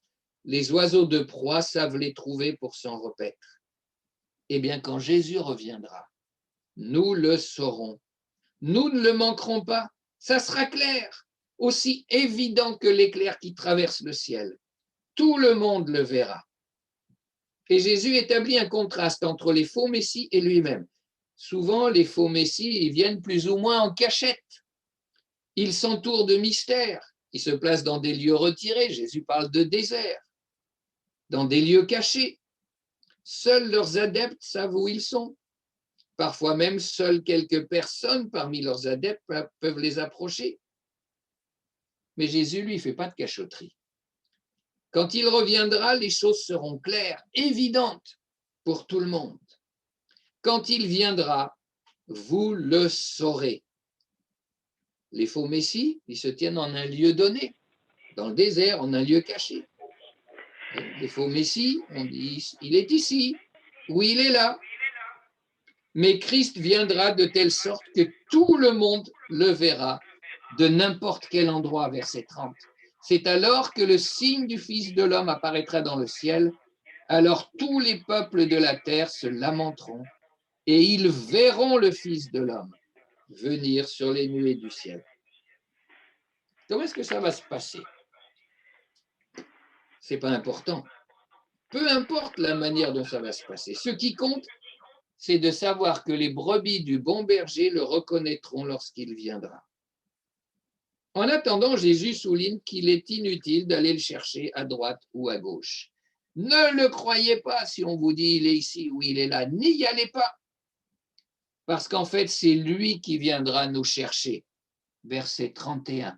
les oiseaux de proie savent les trouver pour s'en repaître. Eh bien, quand Jésus reviendra, nous le saurons. Nous ne le manquerons pas. Ça sera clair, aussi évident que l'éclair qui traverse le ciel. Tout le monde le verra. Et Jésus établit un contraste entre les faux messies et lui-même. Souvent, les faux messies, ils viennent plus ou moins en cachette. Ils s'entourent de mystères. Ils se placent dans des lieux retirés. Jésus parle de désert, dans des lieux cachés. Seuls leurs adeptes savent où ils sont. Parfois même, seules quelques personnes parmi leurs adeptes peuvent les approcher. Mais Jésus, lui, ne fait pas de cachotterie. Quand il reviendra, les choses seront claires, évidentes pour tout le monde. Quand il viendra, vous le saurez. Les faux messies, ils se tiennent en un lieu donné, dans le désert, en un lieu caché. Les faux messies, on dit, il est ici, ou il est là. Mais Christ viendra de telle sorte que tout le monde le verra de n'importe quel endroit, verset 30. C'est alors que le signe du Fils de l'homme apparaîtra dans le ciel. Alors tous les peuples de la terre se lamenteront et ils verront le Fils de l'homme venir sur les nuées du ciel. Comment est-ce que ça va se passer? Ce n'est pas important. Peu importe la manière dont ça va se passer. Ce qui compte, c'est de savoir que les brebis du bon berger le reconnaîtront lorsqu'il viendra. En attendant, Jésus souligne qu'il est inutile d'aller le chercher à droite ou à gauche. Ne le croyez pas si on vous dit il est ici ou il est là, n'y allez pas. Parce qu'en fait, c'est lui qui viendra nous chercher. Verset 31.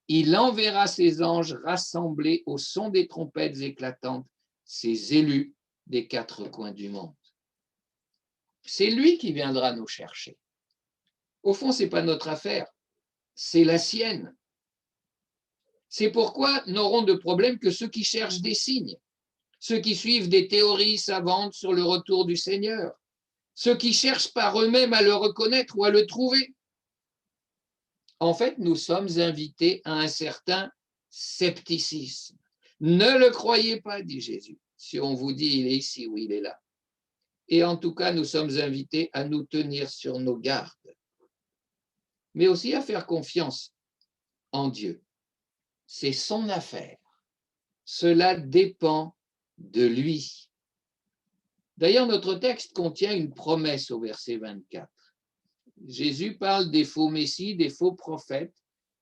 Il enverra ses anges rassemblés au son des trompettes éclatantes, ses élus des quatre coins du monde. C'est lui qui viendra nous chercher. Au fond, ce n'est pas notre affaire, c'est la sienne. C'est pourquoi n'auront de problème que ceux qui cherchent des signes, ceux qui suivent des théories savantes sur le retour du Seigneur, ceux qui cherchent par eux-mêmes à le reconnaître ou à le trouver. En fait, nous sommes invités à un certain scepticisme. Ne le croyez pas, dit Jésus, si on vous dit il est ici ou il est là. Et en tout cas, nous sommes invités à nous tenir sur nos gardes, mais aussi à faire confiance en Dieu. C'est son affaire. Cela dépend de lui. D'ailleurs, notre texte contient une promesse au verset 24. Jésus parle des faux messies, des faux prophètes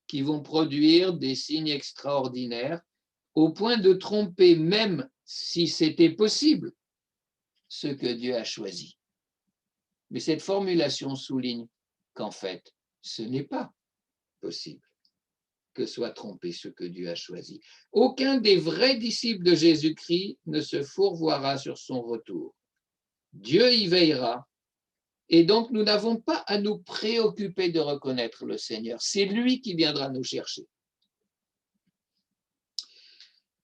qui vont produire des signes extraordinaires au point de tromper, même si c'était possible, ceux que Dieu a choisis. Mais cette formulation souligne qu'en fait, ce n'est pas possible que soient trompés ceux que Dieu a choisis. Aucun des vrais disciples de Jésus-Christ ne se fourvoiera sur son retour. Dieu y veillera. Et donc, nous n'avons pas à nous préoccuper de reconnaître le Seigneur. C'est lui qui viendra nous chercher.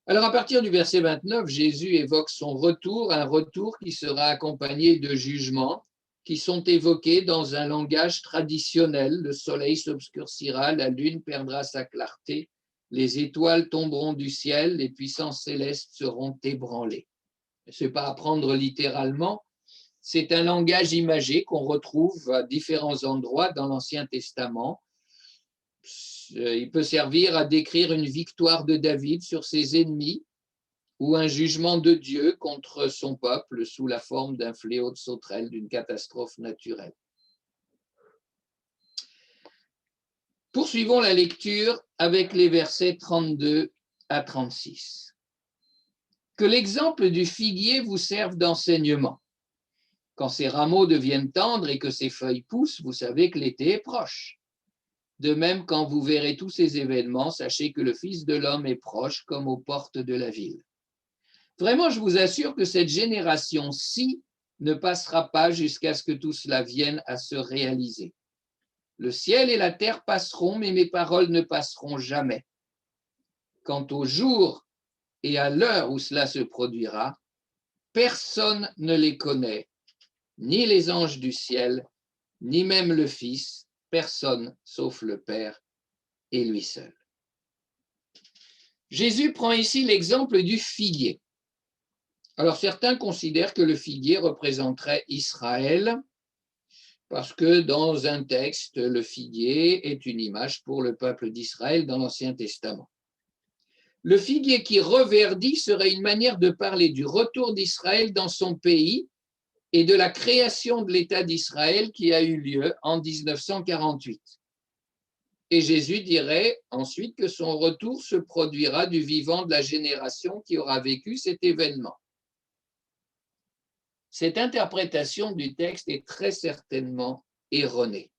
Alors, à partir du verset 29, Jésus évoque son retour, un retour qui sera accompagné de jugement qui sont évoqués dans un langage traditionnel. Le soleil s'obscurcira, la lune perdra sa clarté, les étoiles tomberont du ciel, les puissances célestes seront ébranlées. Ce n'est pas à prendre littéralement, c'est un langage imagé qu'on retrouve à différents endroits dans l'Ancien Testament. Il peut servir à décrire une victoire de David sur ses ennemis ou un jugement de Dieu contre son peuple sous la forme d'un fléau de sauterelle, d'une catastrophe naturelle. Poursuivons la lecture avec les versets 32 à 36. Que l'exemple du figuier vous serve d'enseignement. Quand ses rameaux deviennent tendres et que ses feuilles poussent, vous savez que l'été est proche. De même, quand vous verrez tous ces événements, sachez que le Fils de l'homme est proche, comme aux portes de la ville. Vraiment, je vous assure que cette génération-ci ne passera pas jusqu'à ce que tout cela vienne à se réaliser. Le ciel et la terre passeront, mais mes paroles ne passeront jamais. Quant au jour et à l'heure où cela se produira, personne ne les connaît, ni les anges du ciel, ni même le Fils, personne sauf le Père et lui seul. Jésus prend ici l'exemple du figuier. Alors certains considèrent que le figuier représenterait Israël, parce que dans un texte, le figuier est une image pour le peuple d'Israël dans l'Ancien Testament. Le figuier qui reverdit serait une manière de parler du retour d'Israël dans son pays et de la création de l'État d'Israël qui a eu lieu en 1948. Et Jésus dirait ensuite que son retour se produira du vivant de la génération qui aura vécu cet événement. Cette interprétation du texte est très certainement erronée.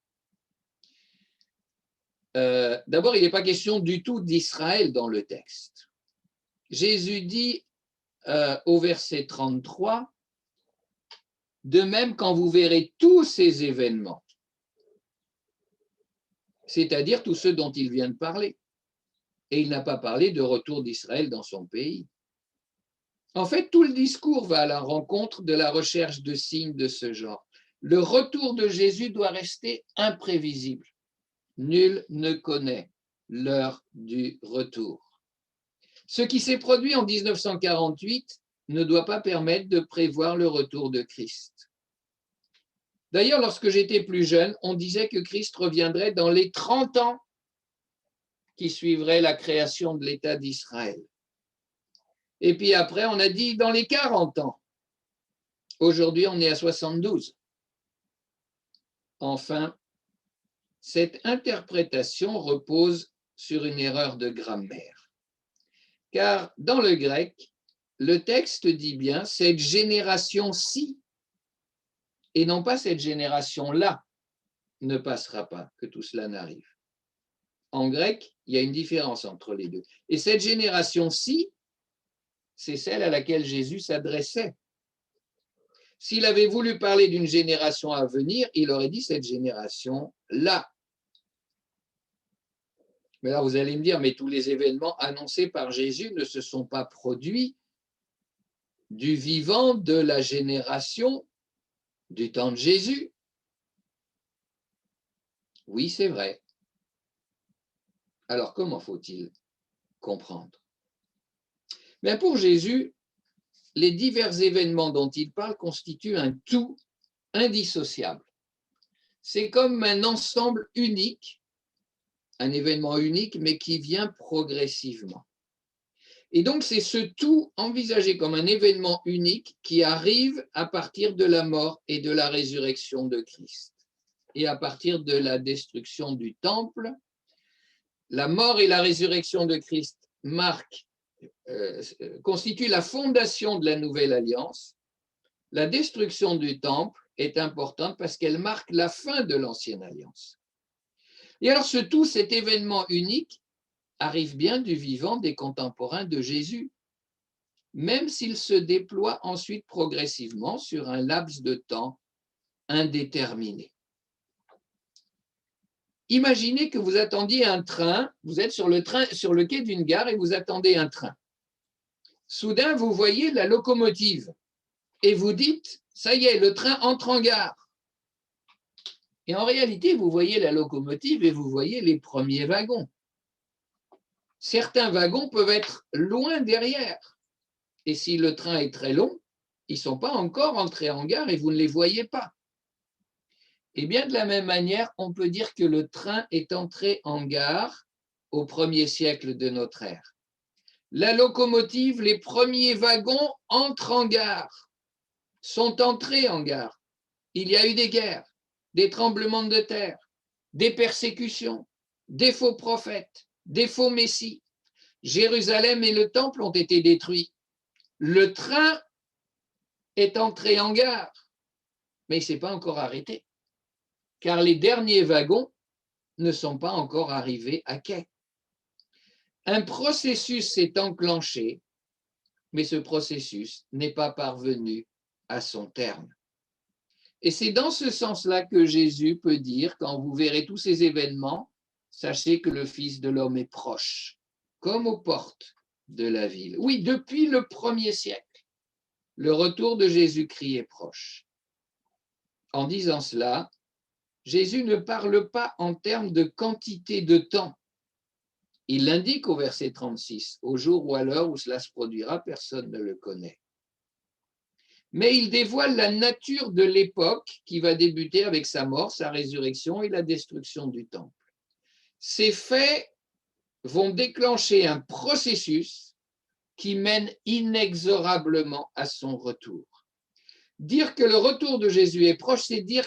D'abord, il n'est pas question du tout d'Israël dans le texte. Jésus dit au verset 33, « De même, quand vous verrez tous ces événements, c'est-à-dire tous ceux dont il vient de parler. » Et il n'a pas parlé de retour d'Israël dans son pays. En fait, tout le discours va à la rencontre de la recherche de signes de ce genre. Le retour de Jésus doit rester imprévisible. Nul ne connaît l'heure du retour. Ce qui s'est produit en 1948 ne doit pas permettre de prévoir le retour de Christ. D'ailleurs, lorsque j'étais plus jeune, on disait que Christ reviendrait dans les 30 ans qui suivraient la création de l'État d'Israël. Et puis après, on a dit dans les 40 ans. Aujourd'hui, on est à 72. Enfin, cette interprétation repose sur une erreur de grammaire. Car dans le grec, le texte dit bien cette génération-ci, et non pas cette génération-là ne passera pas, que tout cela n'arrive. En grec, il y a une différence entre les deux. Et cette génération-ci, c'est celle à laquelle Jésus s'adressait. S'il avait voulu parler d'une génération à venir, il aurait dit cette génération-là. Mais là, vous allez me dire, mais tous les événements annoncés par Jésus ne se sont pas produits du vivant de la génération du temps de Jésus. Oui, c'est vrai. Alors, comment faut-il comprendre? Mais pour Jésus, les divers événements dont il parle constituent un tout indissociable. C'est comme un ensemble unique, un événement unique, mais qui vient progressivement. Et donc, c'est ce tout envisagé comme un événement unique qui arrive à partir de la mort et de la résurrection de Christ. Et à partir de la destruction du temple, la mort et la résurrection de Christ constituent la fondation de la nouvelle alliance. La destruction du temple est importante parce qu'elle marque la fin de l'ancienne alliance. Et alors, cet événement unique arrive bien du vivant des contemporains de Jésus, même s'il se déploie ensuite progressivement sur un laps de temps indéterminé. Imaginez que vous attendiez un train, vous êtes sur le quai d'une gare et vous attendez un train. Soudain, vous voyez la locomotive et vous dites, ça y est, le train entre en gare. Et en réalité, vous voyez la locomotive et vous voyez les premiers wagons. Certains wagons peuvent être loin derrière. Et si le train est très long, ils ne sont pas encore entrés en gare et vous ne les voyez pas. Et bien de la même manière, on peut dire que le train est entré en gare au 1er siècle de notre ère. La locomotive, les premiers wagons entrent en gare, sont entrés en gare. Il y a eu des guerres, des tremblements de terre, des persécutions, des faux prophètes, des faux messies. Jérusalem et le temple ont été détruits. Le train est entré en gare, mais il ne s'est pas encore arrêté, car les derniers wagons ne sont pas encore arrivés à quai. Un processus s'est enclenché, mais ce processus n'est pas parvenu à son terme. Et c'est dans ce sens-là que Jésus peut dire, quand vous verrez tous ces événements, sachez que le Fils de l'homme est proche, comme aux portes de la ville. Oui, depuis le 1er siècle, le retour de Jésus-Christ est proche. En disant cela, Jésus ne parle pas en termes de quantité de temps. Il l'indique au verset 36, au jour ou à l'heure où cela se produira, personne ne le connaît. Mais il dévoile la nature de l'époque qui va débuter avec sa mort, sa résurrection et la destruction du temple. Ces faits vont déclencher un processus qui mène inexorablement à son retour. Dire que le retour de Jésus est proche, c'est dire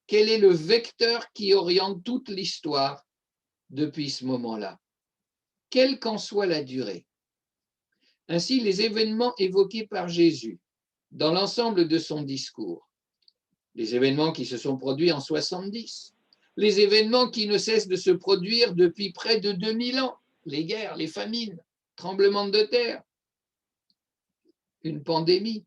quel est le vecteur qui oriente toute l'histoire depuis ce moment-là, quelle qu'en soit la durée. Ainsi, les événements évoqués par Jésus dans l'ensemble de son discours, les événements qui se sont produits en 70, les événements qui ne cessent de se produire depuis près de 2000 ans, les guerres, les famines, tremblements de terre, une pandémie.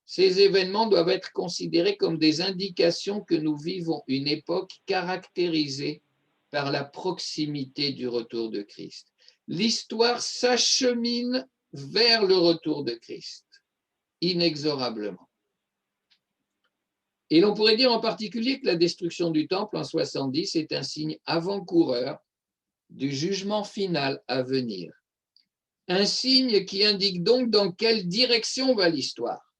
Ces événements doivent être considérés comme des indications que nous vivons une époque caractérisée par la proximité du retour de Christ. L'histoire s'achemine vers le retour de Christ, inexorablement. Et l'on pourrait dire en particulier que la destruction du temple en 70 est un signe avant-coureur du jugement final à venir. Un signe qui indique donc dans quelle direction va l'histoire.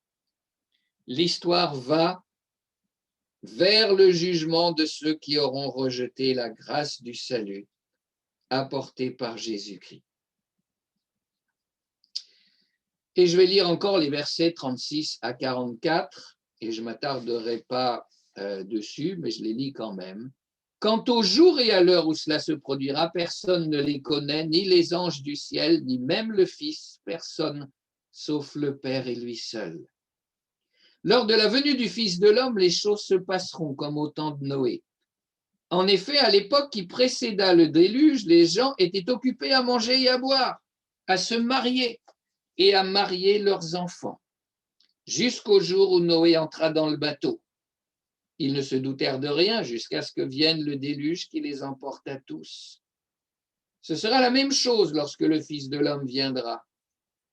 L'histoire va vers le jugement de ceux qui auront rejeté la grâce du salut apportée par Jésus-Christ. Et je vais lire encore les versets 36 à 44, et je ne m'attarderai pas dessus, mais je les lis quand même. Quant au jour et à l'heure où cela se produira, personne ne les connaît, ni les anges du ciel, ni même le Fils, personne, sauf le Père et lui seul. Lors de la venue du Fils de l'homme, les choses se passeront comme au temps de Noé. En effet, à l'époque qui précéda le déluge, les gens étaient occupés à manger et à boire, à se marier et à marier leurs enfants, jusqu'au jour où Noé entra dans le bateau. Ils ne se doutèrent de rien jusqu'à ce que vienne le déluge qui les emporte à tous. Ce sera la même chose lorsque le Fils de l'homme viendra.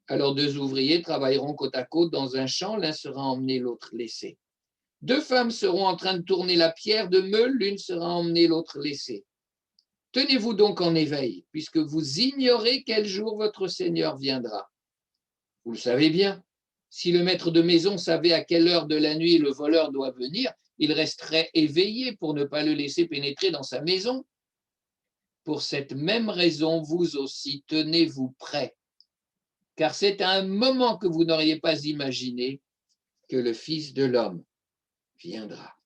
Alors 2 ouvriers travailleront côte à côte dans un champ, l'un sera emmené, l'autre laissé. 2 femmes seront en train de tourner la pierre de meule, l'une sera emmenée, l'autre laissée. Tenez-vous donc en éveil, puisque vous ignorez quel jour votre Seigneur viendra. Vous le savez bien, si le maître de maison savait à quelle heure de la nuit le voleur doit venir, il resterait éveillé pour ne pas le laisser pénétrer dans sa maison. Pour cette même raison, vous aussi, tenez-vous prêts, car c'est à un moment que vous n'auriez pas imaginé que le Fils de l'homme viendra.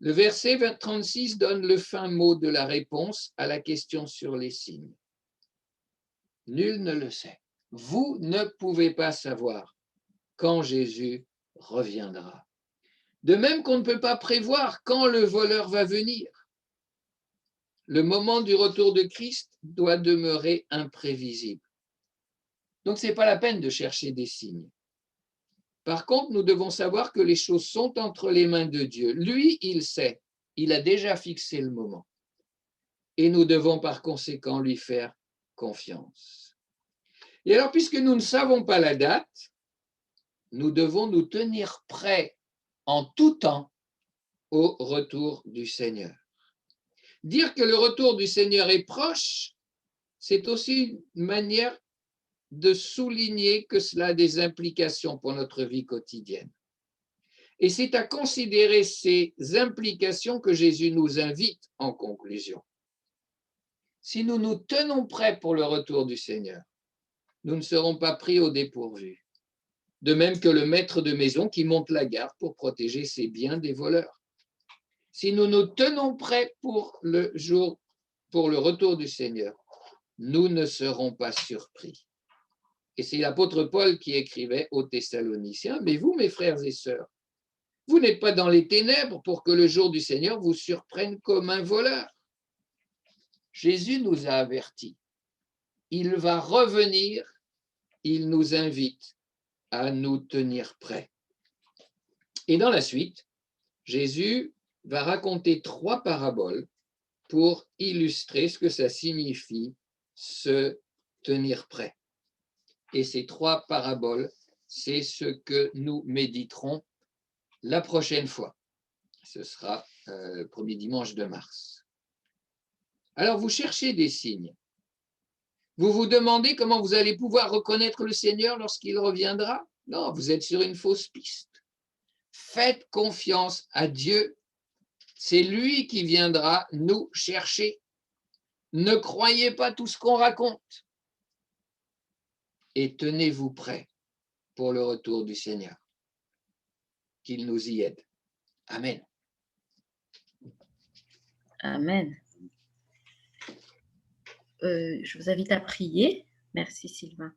Le verset 36 donne le fin mot de la réponse à la question sur les signes. Nul ne le sait. Vous ne pouvez pas savoir quand Jésus reviendra. De même qu'on ne peut pas prévoir quand le voleur va venir. Le moment du retour de Christ doit demeurer imprévisible. Donc, ce n'est pas la peine de chercher des signes. Par contre, nous devons savoir que les choses sont entre les mains de Dieu. Lui, il sait. Il a déjà fixé le moment. Et nous devons par conséquent lui faire confiance. Et alors, puisque nous ne savons pas la date, nous devons nous tenir prêts en tout temps au retour du Seigneur. Dire que le retour du Seigneur est proche, c'est aussi une manière de souligner que cela a des implications pour notre vie quotidienne. Et c'est à considérer ces implications que Jésus nous invite en conclusion. Si nous nous tenons prêts pour le retour du Seigneur, nous ne serons pas pris au dépourvu. De même que le maître de maison qui monte la garde pour protéger ses biens des voleurs. Si nous nous tenons prêts pour le retour du Seigneur, nous ne serons pas surpris. Et c'est l'apôtre Paul qui écrivait aux Thessaloniciens, mais vous, mes frères et sœurs, vous n'êtes pas dans les ténèbres pour que le jour du Seigneur vous surprenne comme un voleur. Jésus nous a avertis. Il va revenir, il nous invite à nous tenir prêts. Et dans la suite, Jésus va raconter 3 paraboles pour illustrer ce que ça signifie se tenir prêt. Et ces 3 paraboles, c'est ce que nous méditerons la prochaine fois. Ce sera le premier dimanche de mars. Alors, vous cherchez des signes. Vous vous demandez comment vous allez pouvoir reconnaître le Seigneur lorsqu'il reviendra? Non, vous êtes sur une fausse piste. Faites confiance à Dieu. C'est lui qui viendra nous chercher. Ne croyez pas tout ce qu'on raconte. Et tenez-vous prêts pour le retour du Seigneur. Qu'il nous y aide. Amen. Amen. Je vous invite à prier. Merci Sylvain.